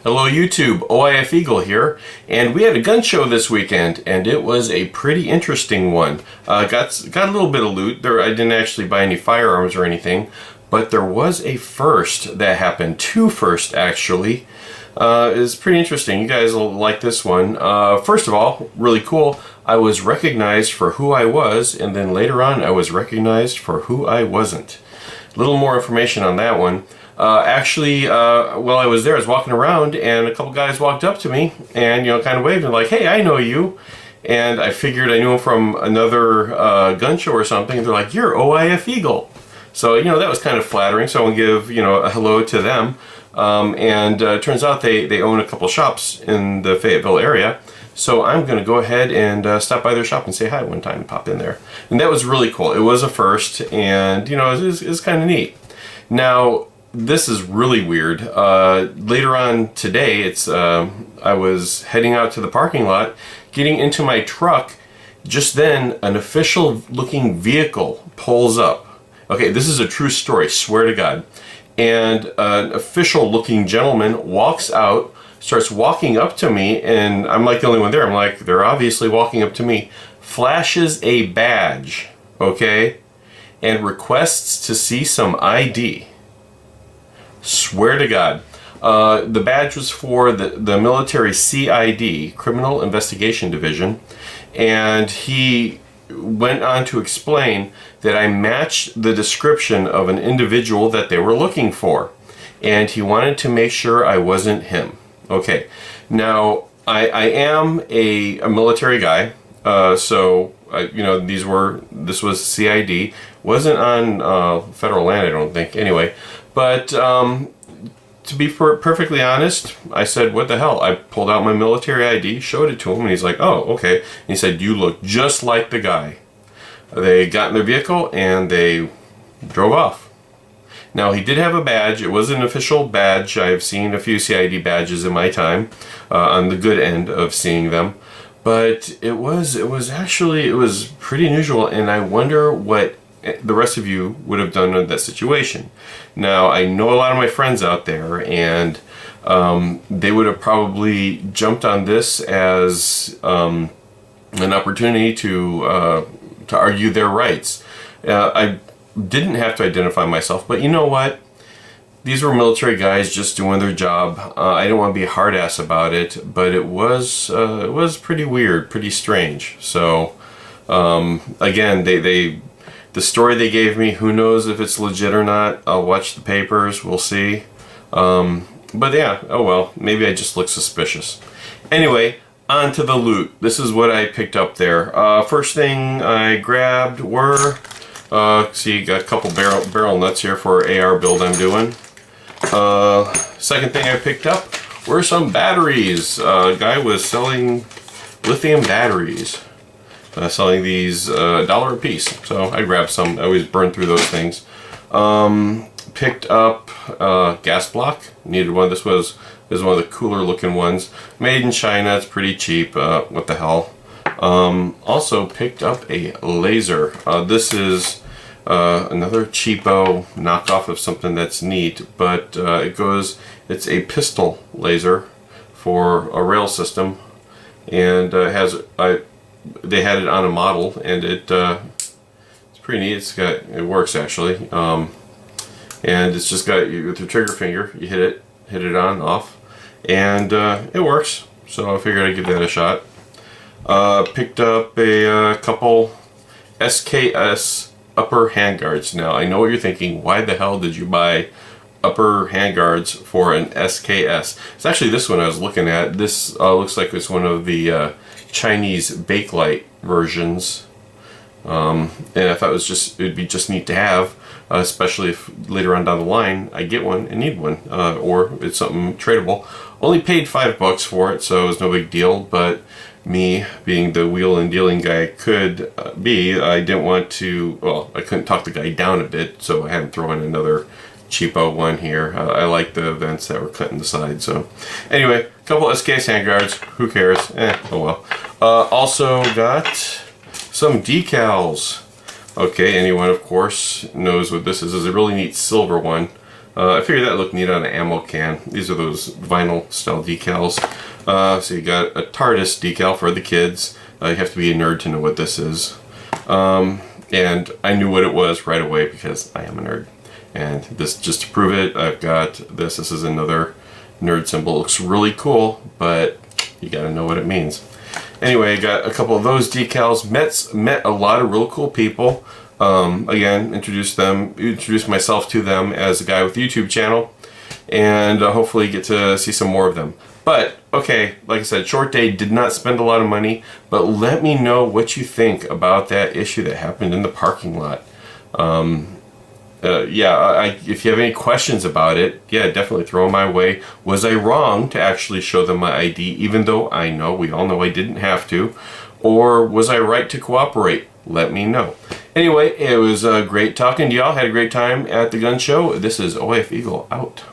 Hello YouTube, OIF Eagle here, and we had a gun show this weekend, and it was a pretty interesting one. Got a little bit of loot. I didn't actually buy any firearms or anything, but there was a first that happened. Two firsts actually. It's pretty interesting. You guys will like this one. First of all, really cool. I was recognized for who I was, and then later on I was recognized for who I wasn't. A little more information on that one. While I was there, I was walking around and a couple guys walked up to me and, kind of waved and like, "Hey, I know you." And I figured I knew them from another gun show or something. And they're like, "You're OIF Eagle." So, that was kind of flattering. So I want to give, a hello to them. It turns out they own a couple shops in the Fayetteville area. So I'm going to go ahead and stop by their shop and say hi one time and pop in there. And that was really cool. It was a first, and, it was kind of neat. Now, this is really weird. Later on today, I was heading out to the parking lot, getting into my truck. Just then, an official-looking vehicle pulls up. Okay, this is a true story, swear to God. And an official-looking gentleman walks out, starts walking up to me, and I'm like the only one there. I'm like, they're obviously walking up to me. Flashes a badge, okay, and requests to see some ID. Swear to God. The badge was for the military CID, Criminal Investigation Division, and he went on to explain that I matched the description of an individual that they were looking for, and he wanted to make sure I wasn't him. Okay, now I am a military guy, so this was CID, wasn't on federal land, I don't think. Anyway. But to be perfectly honest, I said, "What the hell?" I pulled out my military ID, showed it to him, and he's like, "Oh, okay." And he said, "You look just like the guy." They got in their vehicle and they drove off. Now, he did have a badge. It was an official badge. I've seen a few CID badges in my time, on the good end of seeing them. But it was pretty unusual, and I wonder what the rest of you would have done in that situation. Now, I know a lot of my friends out there, and they would have probably jumped on this as an opportunity to argue their rights. I didn't have to identify myself, but you know what? These were military guys just doing their job. I didn't want to be a hard ass about it, but it was pretty weird, pretty strange. So again, the story they gave me, who knows if it's legit or not. I'll watch the papers, we'll see. But yeah, oh well, maybe I just look suspicious. Anyway, on to the loot. This is what I picked up there. First thing I grabbed were, see, got a couple barrel nuts here for AR build I'm doing. Second thing I picked up were some batteries. A guy was selling lithium batteries. Selling these $1 a piece, so I grabbed some. I always burn through those things. Picked up gas block. Needed one. This was one of the cooler looking ones. Made in China. It's pretty cheap. What the hell? Also picked up a laser. This is another cheapo knockoff of something that's neat, but it's a pistol laser for a rail system, and they had it on a model, and it's pretty neat. It works actually, and it's just got, with your trigger finger, you hit it on, off, and it works. So I figured I'd give that a shot. Picked up a couple SKS upper handguards. Now I know what you're thinking. Why the hell did you buy upper handguards for an SKS? It's actually this one I was looking at. This looks like it's one of the Chinese Bakelite versions, and I thought it'd be just neat to have, especially if later on down the line I get one and need one, or it's something tradable. Only paid $5 for it, so it was no big deal. But me being the wheel and dealing guy I could be, I didn't want to. Well, I couldn't talk the guy down a bit, so I had him throw in another cheapo one here. I like the vents that were cut in the side. So anyway, a couple SKS handguards. Who cares? Oh well. Also got some decals. Okay, anyone of course knows what this is. It's a really neat silver one. I figured that looked neat on an ammo can. These are those vinyl style decals. So you got a TARDIS decal for the kids. You have to be a nerd to know what this is. And I knew what it was right away because I am a nerd. And this, just to prove it, I've got this. This is another nerd symbol. It looks really cool, but you gotta know what it means. Anyway, I got a couple of those decals. Met a lot of real cool people. Again, introduced myself to them as a guy with a YouTube channel, and hopefully get to see some more of them. But, okay, like I said, short day, did not spend a lot of money, but let me know what you think about that issue that happened in the parking lot. If you have any questions about it, yeah, definitely throw them my way. Was I wrong to actually show them my ID, even though we all know I didn't have to? Or was I right to cooperate? Let me know. Anyway, it was great talking to y'all. Had a great time at the gun show. This is OAF Eagle out.